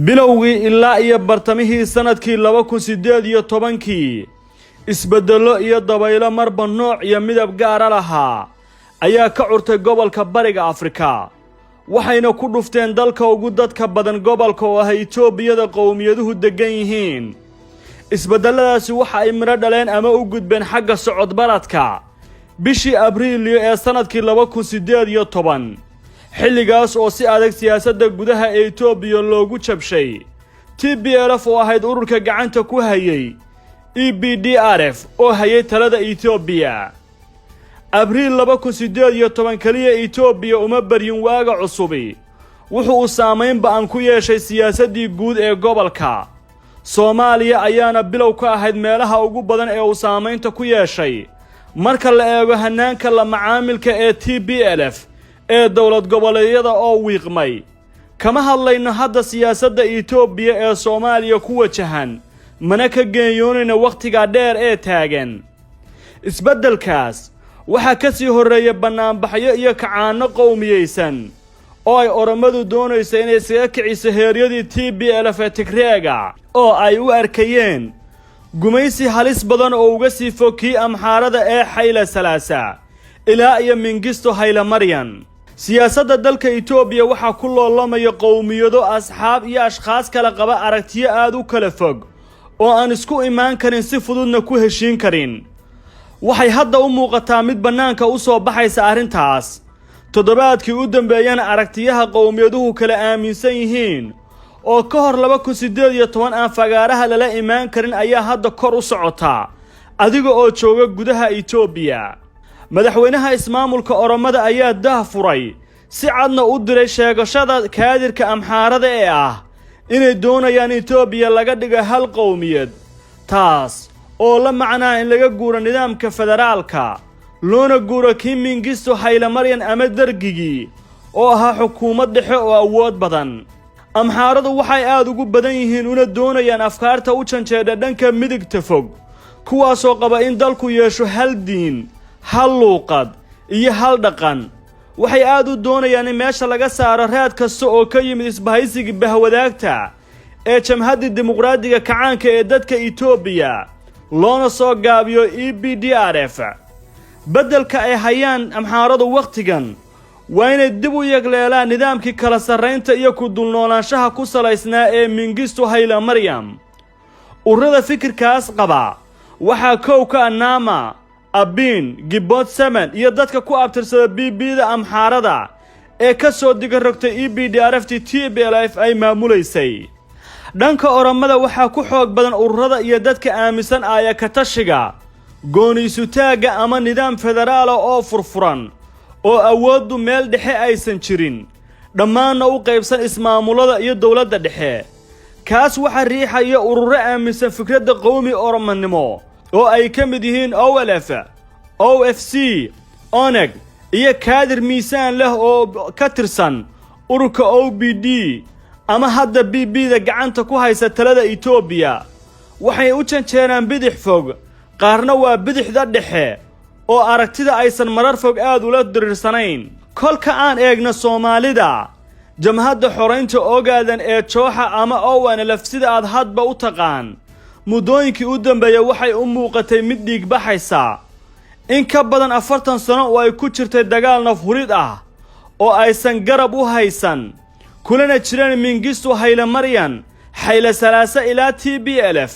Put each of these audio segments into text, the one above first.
bilowgii ilaa iyo bartamihii sanadkii 2018 isbedelo iyo dabaylo marba nooc iyo midab gaar lahaa ayaa ka curtay gobolka bariga Afrika waxayna ku dhufteen dalka ugu dadka badan gobolka oo ah Itoobiyada qowmiyaduhu degan yihiin isbedeladaasi waxa ay miro dhaleen ama u gudbeen xagga socod baradka bishii Abriil ee sanadkii 2018 xilligaas oo si adag siyaasadda gudaha ee Itoobiya loogu jabshay TPLF oo ahayd ururka gacanta ku hayay EPDRF oo hayay talada Itoobiya Abriil 2018 kaliya Itoobiya uma baryin waaga cusubi wuxuu saameyn ba'an ku yeeshay siyaasadii guud ee gobolka Soomaaliya ayaana bilow ka ahayd meelaha ugu badan ee uu saameynta ku yeeshay marka la eego hanaanka la macaamilka ee TPLF ee dawlad goboleedyada oo wiiqmay kama hadlayno hadda siyaasadda Itoobiya ee Soomaaliya ku wajahan mana ka geeyoonayna waqtiga dheer ee taagan isbedelkaas waxa ka sii horeeyay banaanbaxyo iyo kacaano qowmiyeysan oo ay Oromadu doonayso inay isaga kiciso heeryadii TPLF ee Tigreega oo ay u arkayeen gumaysi halis badan oo uga sii fokii Amxaarada ee Hayle Salaasa ilaa iyo Mengistu Hayle Mariam siyaasadda dalka Itoobiya waxa ku loolamaya qowmiyado asxaab iyo ashxaas kala qaba aragtiyo aad u kala fog oo aan isku imaan karin si fududna ku heshiin karin waxay hadda u muuqataa mid banaanka u soo baxaysa arintaas toddobaadkii u dambeeyana aragtiyaha qowmiyaduhu kala aaminsan yihiin oo ka hor 2018 aan fagaaraha lala imaan karin ayaa hadda kor u socota adiga oo jooga gudaha Itoobiya madaxweynaha ismaamulka Oromada ayaa daahfuray si cadna u diray sheegashada kaadirka Amxaarada ee ah inay doonayaan Itoobiya laga dhigo hal qowmiyad taas oo la macnaa in laga guuro nidaamka federaalka loona guuro kii Mengistu Hayle Mariam ama dargigii oo ahaa xukuumad dhexe oo awood badan Amxaaradu waxay aad ugu badan yihiin una doonayaan afkaarta u janjeedha dhanka midigta fog kuwaasoo qaba in dalku yeesho hal diin hal luuqad iyo hal dhaqan waxay aad u doonayaan in meesha laga saaro raad kasta oo ka yimid isbahaysiga bahwadaagta ee jamhadda dimuqraadiga kacaanka ee dadka Itoobiya loona soo gaabiyo EPDRF bedelka ay hayaan Amxaaradu waqtigan waa inay dib u yagleelaan nidaamkii kala sarreynta iyo ku dulnoolaanshaha ku salaysnaa ee Mengistu Hayle Mariam ururada fikirkaas qaba waxaa kow ka Nama Abin Gibot Semen iyo dadka ku abtirsada BBda Amxaarada ee ka soo digarrogtay EPDRF TPLF ay maamulaysay dhanka Oromada waxaa ku xoog badan ururada iyo dadka aaminsan aaya ka tashiga gooniisu taaga ama nidaam federaal oo furfuran oo awooddu meel dhexe aysan jirin dhammaanna u qaybsan ismaamulada iyo dawladda dhexe kaas waxa riixaya ururo aaminsan fikradda qowmi Oromonimo oo ay ka mid yihiin OLF, OFC, ONG iyo kaadir miisaan leh oo ka tirsan ururka OBD ama hadda BBda gacanta ku haysa talada Itoobiya waxay u janjeeraan bidix fog qaarna waa bidixda dhexe oo aragtida aysan marar fog aad ula diriirsanayn kolka aan eegno Soomaalida jamhadda xoreynta ogaadan ee Jooxa ama ONLF sida aad hadba u taqaan muddooyinkii u dambeeyay waxay u muuqatay mid dhiig baxaysa in ka badan 40 sano oo ay ku jirtay dagaal nafhurid ah oo aysan garab u haysan kulana jireen Mengistu Hayle Mariam Hayle Salaasa ilaa TPLF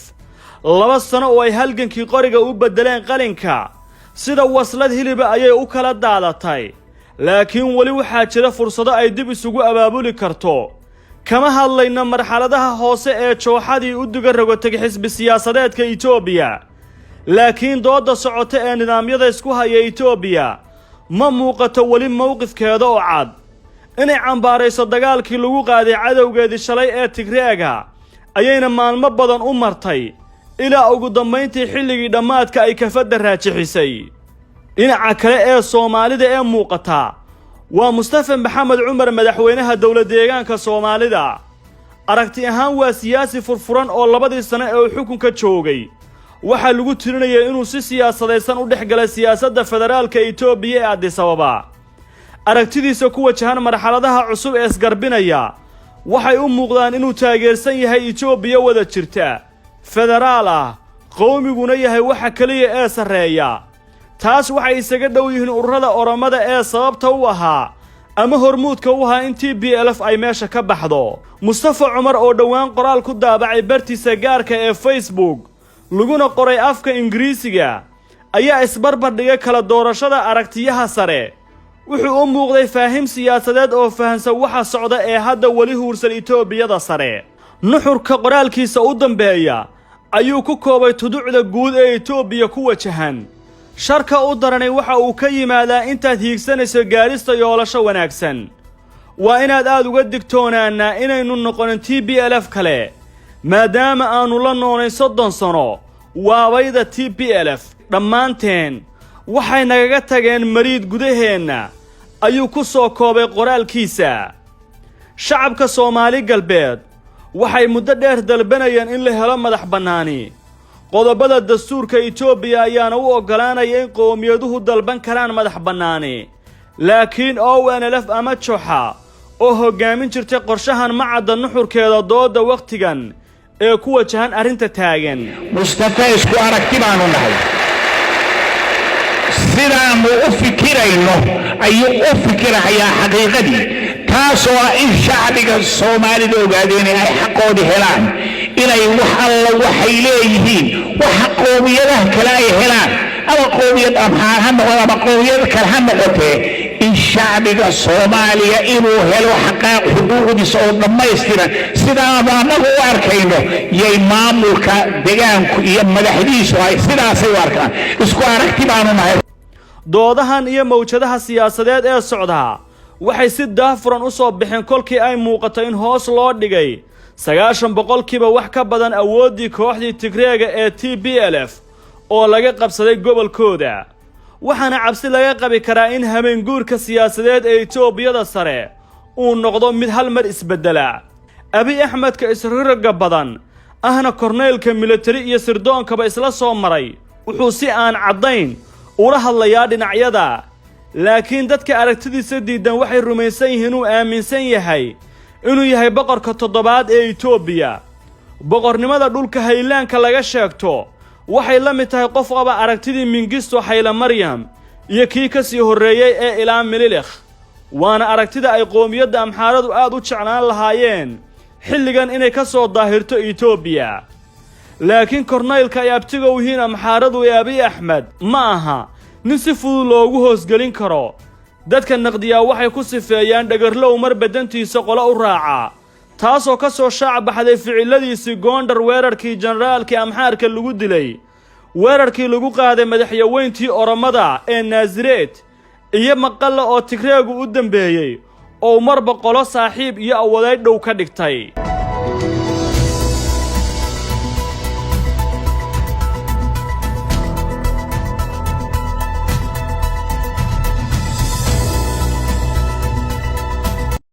2 sano oo ay halgankii qoriga u bedeleen qalinka sida waslad hiliba ayay u kala daadatay laakiin wali waxaa jira fursado ay dib isugu abaabuli karto kama hadlayna marxaladaha hoose ee jooxadii u digarrogotay xisbi siyaasadeedka Itoobiya laakiin dooda socota ee nidaamyada isku haya Itoobiya ma muuqato wali mowqifkeeda oo cad inay cambaarayso dagaalkii lagu qaaday cadawgeedii shalay ee Tigreega ayayna maalmo badan u martay ilaa ugu dambeyntii xilligii dhamaadka ay kafadda raajixisay dhinaca kale ee Soomaalida ee muuqata waa Mustafa Maxamed Cumar madaxweynaha dawlad deegaanka Soomaalida aragti ahaan waa siyaasi furfuran oo 2 sano ee xukunka joogay waxa lagu tirinayay inuu si siyaasadeysan u dhexgalay siyaasadda federaalka Itoobiya ee Addis Ababa aragtidiisa ku wajahan marxaladaha cusub ee isgarbinaya waxay u muuqdaan inuu taageersan yahay Itoobiya wada jirta federaal ah qowmiguna yahay waxa kaliya ee sareeya taas waxay isaga dhow yihiin ururada Oromada ee sababta u ahaa ama hormuudka u ahaa in TPLF ay meesha ka baxdo Mustafa Cumar oo dhawaan qoraal ku daabacay bartiisa gaarka ee Facebook laguna qoray afka Ingiriisiga ayaa isbarbar dhigay kala doorashada aragtiyaha sare wuxuu u muuqday faahim siyaasadeed oo fahansan waxa socda ee hadda wali huursan Itoobiyada sare nuxurka qoraalkiisa u dambeeya ayuu ku koobay tuducda guud ee Itoobiya ku wajahan sharka u daranay waxa uu ka yimaadaa intaad hiigsanayso gaarista yoolasho wanaagsan waa inaad aad uga digtoonaanaa inaynu noqonin TPLF kale maadaama aanu la noolay 30 sano waabayda TPLF dhammaanteen waxay nagaga tageen mariid gudaheenna ayuu ku soo koobay qoraalkiisa shacabka Soomaali galbeed waxay muddo dheer dalbanayeen in la helo madax bannaani qodobada dastuurka Itoobiya ayaana u ogolaanaya in qowmiyaduhu dalban karaan madax bannaani laakiin ONLF ama Joxa oo hogaamin jirtay qorshahan macadda nuxurkeeda dooda waqtigan ee ku wajahan arrinta taagan Mustafa isku aragti baanu nahay sidaanu u fikirayno ayuu u fikirayaa xaqiiqadii taasoo ah in shacbiga Soomaalida ogaadeen ay xaqooda helaan inay wax alla waxay leeyihiin waxa qowmiyadaha kale ay helaan ama qowmiyad amxaar ha noqdo ama qowmiyad kale ha noqotee in shacbiga Soomaaliya inuu helo xaqaq xuquuqdiisa oo dhammaystiran sidaanu anagu u arkayno yay maamulka deegaanku iyo madaxdiisu ay sidaasay u arkaan isku aragti baanu nahay doodahan iyo mawjadaha siyaasadeed ee socda waxay si daafuran u soo bixin kolkii ay muuqato in hoos loo dhigay 90% wax ka badan awoodii kooxdii Tigreega ee TPLF oo laga qabsaday gobolkooda waxaana cabsi laga qabi karaa in habeen guurka siyaasadeed ee Itoobiyada sare uu noqdo mid hal mar isbedela Abiy Ahmed ka israaga badan ahna korneelka military iyo sirdoonkaba isla soo maray wuxuu si aan cadayn ula hadlayaa dhinacyada laakiin dadka aragtidiisa diidan waxay rumaysan yihiin inuu aaminsan yahay inuu yahay boqorka toddobaad ee Itoobiya boqornimada dhulka haylaanka laga sheegto waxay la mid tahay qof qaba aragtidii Mingisto Hayle Maryam iyo kii ka sii horeeyay ee ilaa Mililikh waana aragtida ay qowmiyadda Amxaaradu aad u jeclaan lahaayeen xilligan inay ka soo daahirto Itoobiya laakiin korneelka ay abtiga u yihiin Amxaaradu ee Abiy Ahmed ma aha nin si fudud loogu hoosgelin karo dadka naqdiya waxay ku sifeeyaan dhagarlow mar badantiisa qolo u raaca taasoo ka soo shaac baxday ficiladiisii Gondar weerarkii generaalkii Amxaarka lagu dilay weerarkii lagu qaaday madaxweyntii Oromada ee Naazireed iyo maqalla oo Tigreegu u dambeeyay oo marba qolo saaxiib iyo awooday dhow ka dhigtay